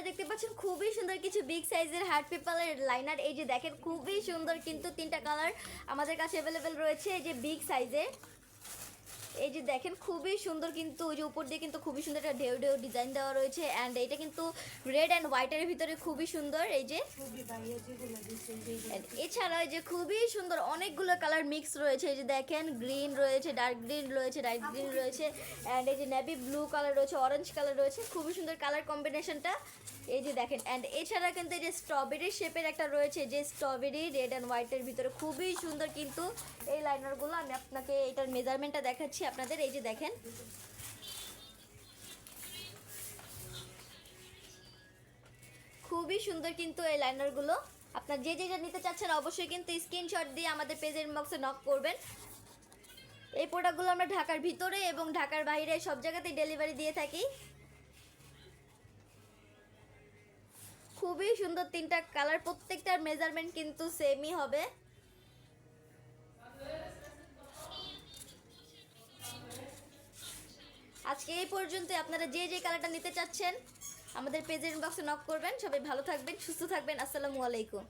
দেখতে পাচ্ছেন খুবই সুন্দর কিছু বিগ সাইজের হার্ট পেপারের লাইনার। এই যে দেখেন খুবই সুন্দর, কিন্তু তিনটা কালার আমাদের কাছে অ্যাভেলেবেল রয়েছে। এই যে বিগ সাইজের, এই যে দেখেন খুবই সুন্দর, কিন্তু ওই যে উপর দিয়ে কিন্তু খুবই সুন্দর একটা ঢেউ ঢেউ ডিজাইন দেওয়া রয়েছে। অ্যান্ড এটা কিন্তু রেড অ্যান্ড হোয়াইটের ভিতরে খুবই সুন্দর। এই যে এছাড়া এই যে খুবই সুন্দর অনেকগুলো কালার মিক্স রয়েছে। এই যে দেখেন গ্রিন রয়েছে, ডার্ক গ্রিন রয়েছে, লাইট গ্রিন রয়েছে, অ্যান্ড এই যে নেভি ব্লু কালার রয়েছে, অরেঞ্জ কালার রয়েছে। খুবই সুন্দর কালার কম্বিনেশনটা। এই যে দেখেন, অ্যান্ড এছাড়া কিন্তু এই যে স্ট্রবেরি শেপের একটা রয়েছে, যে স্ট্রবেরি রেড অ্যান্ড হোয়াইটের ভিতরে খুবই সুন্দর কিন্তু এই লাইনারগুলো। আমি আপনাকে এটার মেজারমেন্টটা দেখাচ্ছি আপনাদের। এই যে দেখেন খুবই সুন্দর কিন্তু এই লাইনারগুলো। আপনার যে যেটা নিতে চাচ্ছেন অবশ্যই কিন্তু স্ক্রিনশট দিয়ে আমাদের পেজের ইনবক্সে নক করবেন। এই প্রোডাক্টগুলো আমরা ঢাকার ভিতরে এবং ঢাকার বাইরে সব জায়গাতেই ডেলিভারি দিয়ে থাকি। খুবই সুন্দর তিনটা কালার, প্রত্যেকটার মেজারমেন্ট কিন্তু সেমই হবে। আজকে এই পর্যন্ত। আপনারা যে যে কালারটা নিতে চাচ্ছেন আমাদের পেজের ইনবক্সে নক করবেন। সবাই ভালো থাকবেন, সুস্থ থাকবেন। আসসালামু আলাইকুম।